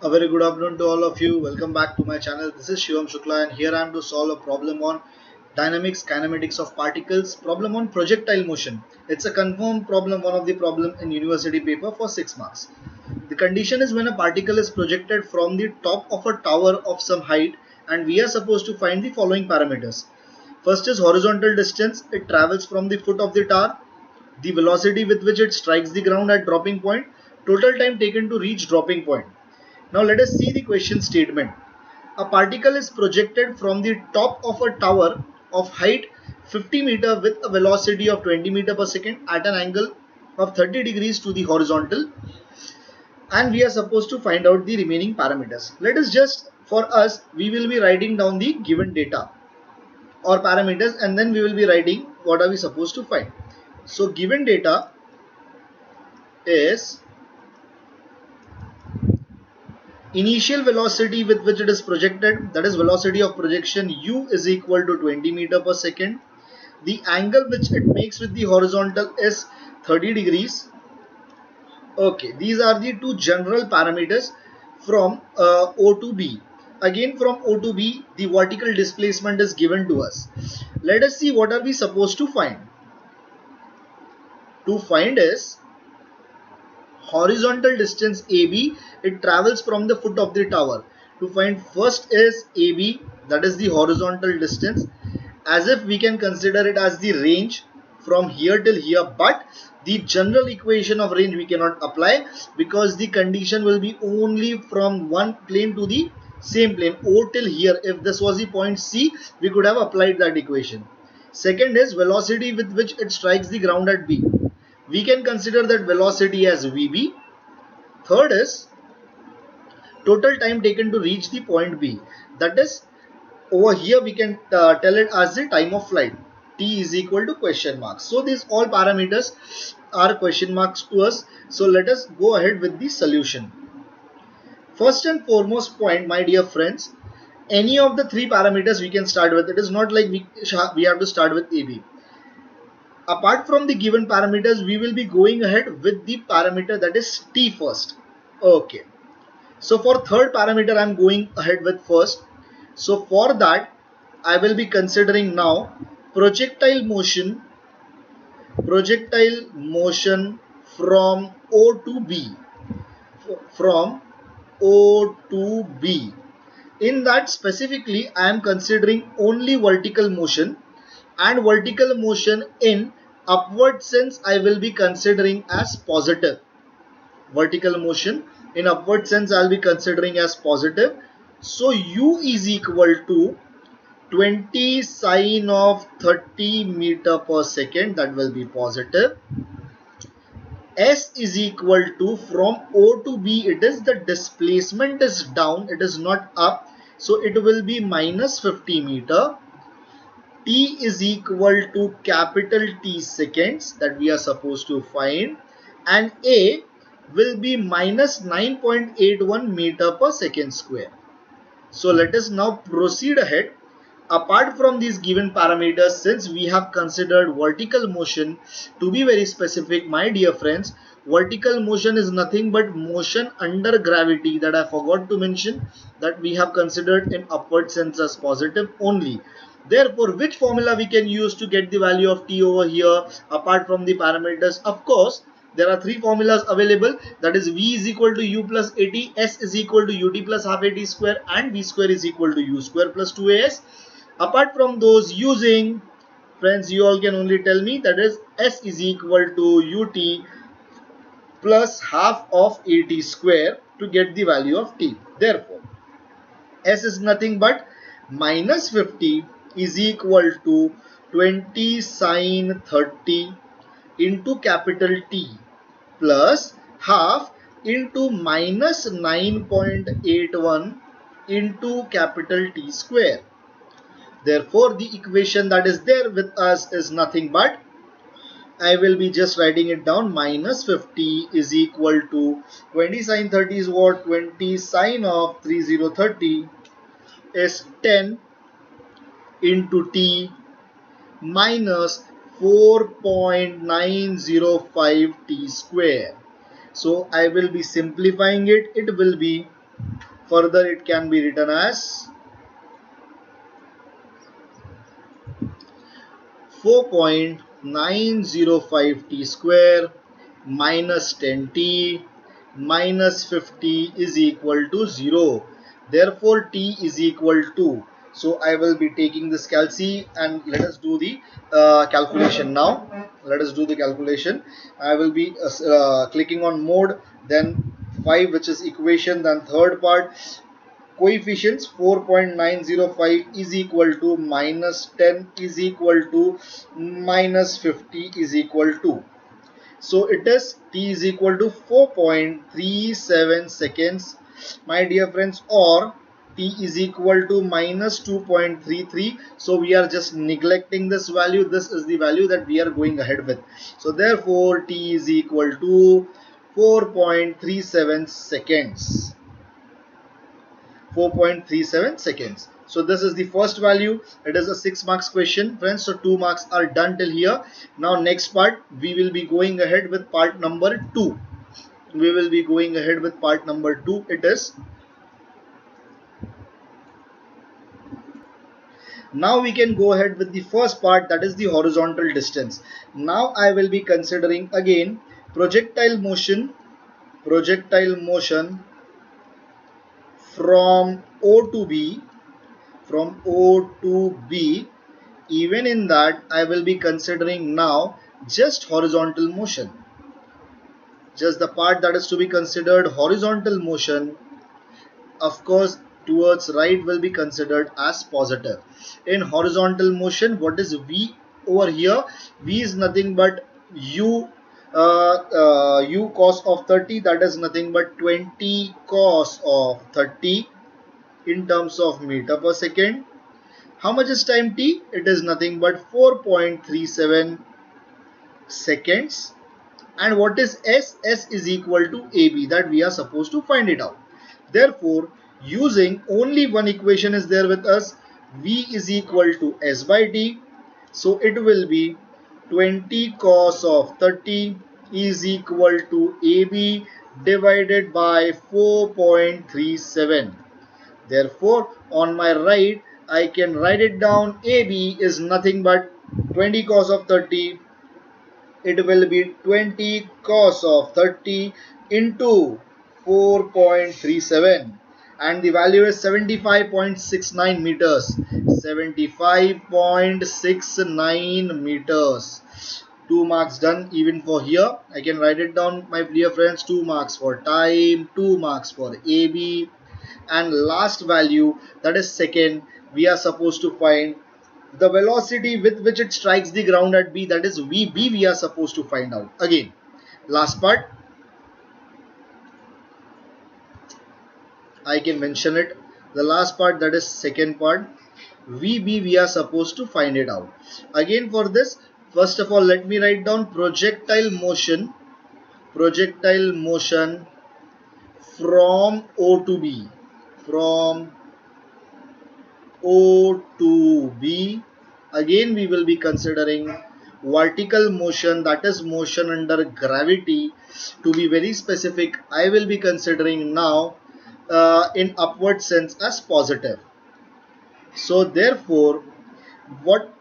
A very good afternoon to all of you. Welcome back to my channel. This is Shivam Shukla and here I am to solve a problem on dynamics kinematics of particles, problem on projectile motion. It's a confirmed problem, one of the problem in university paper for 6 marks. The condition is when a particle is projected from the top of a tower of some height and we are supposed to find the following parameters. First is horizontal distance. It travels from the foot of the tower, the velocity with which it strikes the ground at dropping point, total time taken to reach dropping point. Now let us see the question statement. A particle is projected from the top of a tower of height 50 meter with a velocity of 20 meter per second at an angle of 30 degrees to the horizontal, and we are supposed to find out the remaining parameters. Let us just, for us, we will be writing down the given data or parameters and then we will be writing what are we supposed to find. So given data is initial velocity with which it is projected, that is velocity of projection u is equal to 20 meter per second. The angle which it makes with the horizontal is 30 degrees. Okay, these are the two general parameters from O to B. Again from O to B, the vertical displacement is given to us. Let us see what are we supposed to find. To find is horizontal distance AB, it travels from the foot of the tower. To find first is AB, that is the horizontal distance, as if we can consider it as the range from here till here, but the general equation of range we cannot apply because the condition will be only from one plane to the same plane, O till here. If this was the point C, we could have applied that equation. Second is velocity with which it strikes the ground at B. We can consider that velocity as Vb. Third is total time taken to reach the point B. That is, over here we can tell it as the time of flight. T is equal to question marks. So these all parameters are question marks to us. So let us go ahead with the solution. First and foremost point, my dear friends, any of the three parameters we can start with. It is not like we have to start with AB. Apart from the given parameters, we will be going ahead with the parameter that is T first. Okay. So for third parameter, I am going ahead with first. So for that, I will be considering now projectile motion from O to B. From O to B. In that specifically, I am considering only vertical motion, and vertical motion in upward sense I will be considering as positive. Vertical motion in upward sense I will be considering as positive. So u is equal to 20 sine of 30 meter per second, that will be positive. S is equal to, from O to B, it is the displacement is down, it is not up, so it will be minus 50 meter. T is equal to capital T seconds that we are supposed to find, and A will be minus 9.81 meter per second square. So let us now proceed ahead. Apart from these given parameters, since we have considered vertical motion to be very specific, my dear friends, vertical motion is nothing but motion under gravity, that I forgot to mention, that we have considered in upward sense as positive only. Therefore, which formula we can use to get the value of T over here apart from the parameters? Of course, there are three formulas available, that is V is equal to U plus AT, S is equal to UT plus half AT square, and V square is equal to U square plus 2AS. Apart from those using, friends, you all can only tell me, that is S is equal to UT plus half of AT square to get the value of T. Therefore, S is nothing but minus 50 is equal to 20 sine 30 into capital T plus half into minus 9.81 into capital T square. Therefore, the equation that is there with us is nothing but, I will be just writing it down, minus 50 is equal to 20 sine 30 is what? 20 sine of 3030 is 10 into T minus 4.905 T square. So I will be simplifying it. It will be Further it can be written as 4.905 t square minus 10t minus 50 is equal to 0. Therefore t is equal to, so I will be taking this calci and let us do the calculation now. Let us do the calculation. I will be clicking on mode, then 5, which is equation, then third part coefficients. 4.905 is equal to minus 10 is equal to minus 50 is equal to, so it is t is equal to 4.37 seconds, my dear friends, or t is equal to minus 2.33. So we are just neglecting this value. This is the value that we are going ahead with. So therefore t is equal to 4.37 seconds. 4.37 seconds. So this is the first value. It is a 6 marks question, friends. So 2 marks are done till here. Now next part, we will be going ahead with part number 2. We will be going ahead with part number 2. It is, now we can go ahead with the first part, that is the horizontal distance. Now I will be considering again projectile motion from O to B, from O to B. Even in that, I will be considering now just horizontal motion. Just the part that is to be considered horizontal motion, of course, towards right will be considered as positive. In horizontal motion, what is V over here? V is nothing but U U cos of 30, that is nothing but 20 cos of 30 in terms of meter per second. How much is time t? It is nothing but 4.37 seconds. And what is S? S is equal to AB, that we are supposed to find it out. Therefore, using only one equation is there with us. V is equal to S by T. So it will be 20 cos of 30 is equal to AB divided by 4.37. Therefore, on my right, I can write it down. AB is nothing but 20 cos of 30. It will be 20 cos of 30 into 4.37, and the value is 75.69 meters. 75.69 meters. 2 marks done even for here. I can write it down, my dear friends. 2 marks for time, 2 marks for AB, and last value, that is second, we are supposed to find the velocity with which it strikes the ground at B, that is VB, we are supposed to find out. Again, last part, I can mention it. The last part, that is second part, VB, we are supposed to find it out. Again, for this, first of all, let me write down projectile motion from O to B, from O to B. Again, we will be considering vertical motion, that is motion under gravity. To be very specific, I will be considering now in upward sense as positive. So therefore, what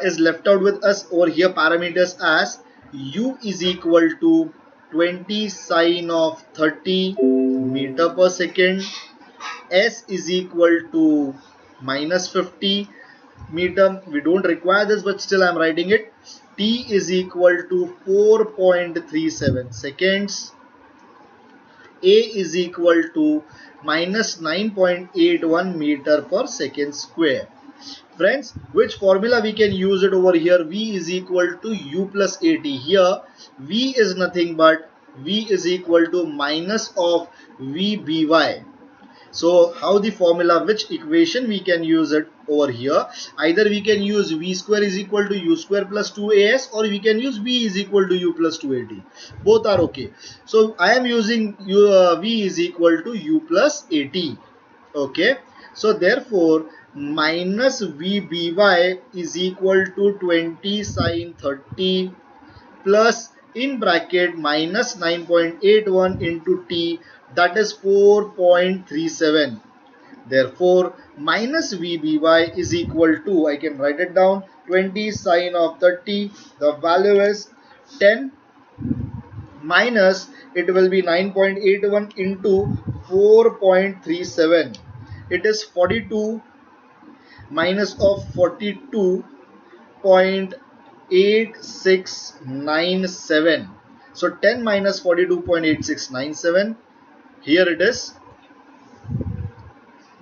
is left out with us over here, parameters as U is equal to 20 sine of 30 meter per second, S is equal to minus 50 meter. We don't require this, but still I am writing it. T is equal to 4.37 seconds. A is equal to minus 9.81 meter per second square. Friends, which formula we can use it over here? V is equal to U plus AT. Here, V is nothing but V is equal to minus of VBY. So how the formula, which equation we can use it over here? Either we can use V square is equal to U square plus 2AS, or we can use V is equal to U plus 2AT. Both are okay. So I am using V is equal to U plus AT. Okay. So therefore minus VBY is equal to 20 sine 30 plus in bracket minus 9.81 into T that is 4.37. Therefore, minus VBY is equal to, I can write it down, 20 sine of 30. The value is 10 minus, it will be 9.81 into 4.37. It is 42 minus of 42.8697. So 10 minus 42.8697. Here it is.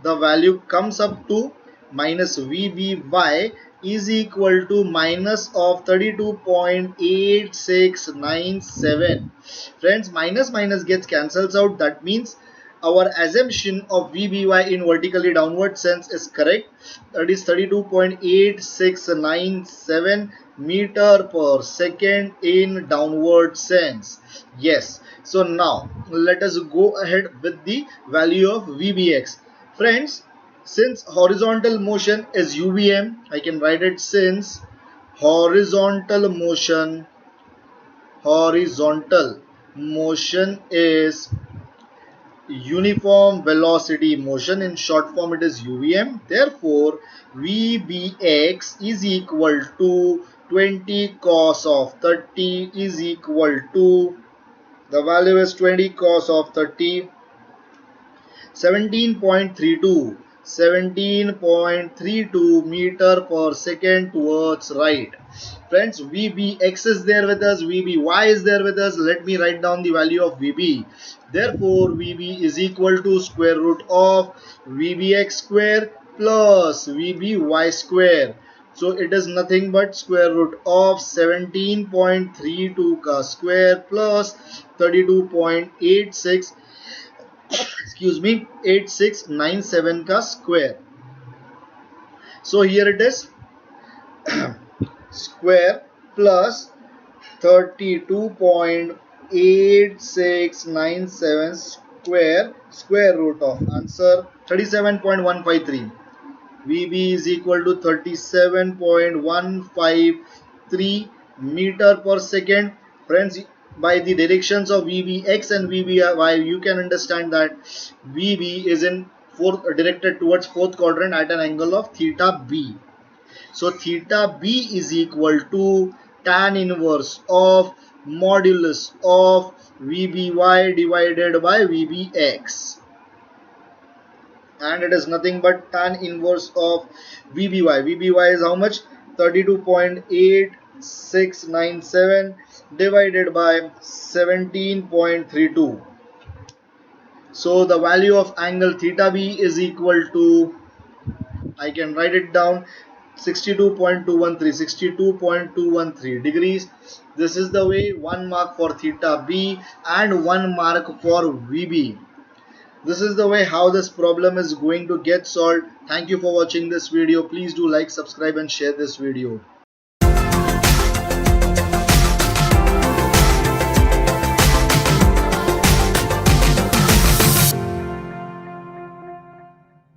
The value comes up to minus VBY is equal to minus of 32.8697. Friends, minus minus gets cancels out. That means our assumption of VBY in vertically downward sense is correct. That is 32.8697 meter per second in downward sense. Yes. So now let us go ahead with the value of VBX. Friends, since horizontal motion is UVM, I can write it since horizontal motion is uniform velocity motion. In short form, it is UVM. Therefore, VBX is equal to 20 cos of 30 is equal to, the value is 20 cos of 30, 17.32 meter per second towards right. Friends, VBX is there with us, VBY is there with us. Let me write down the value of VB. Therefore, VB is equal to square root of VBX square plus VBY square. So it is nothing but square root of 17.32 ka square plus 32.86, excuse me, 8697 ka square. So here it is square plus 32.8697 square root of answer 37.153. VB is equal to 37.153 meter per second. Friends, by the directions of VBX and VBY, you can understand that VB is directed towards fourth quadrant at an angle of theta B. So theta B is equal to tan inverse of modulus of VBY divided by VBX. And it is nothing but tan inverse of VBY. VBY is how much? 32.8697 divided by 17.32. So the value of angle theta B is equal to, I can write it down, 62.213 degrees. This is the way. 1 mark for theta B and 1 mark for VB. This is the way how this problem is going to get solved. Thank you for watching this video. Please do like, subscribe and share this video.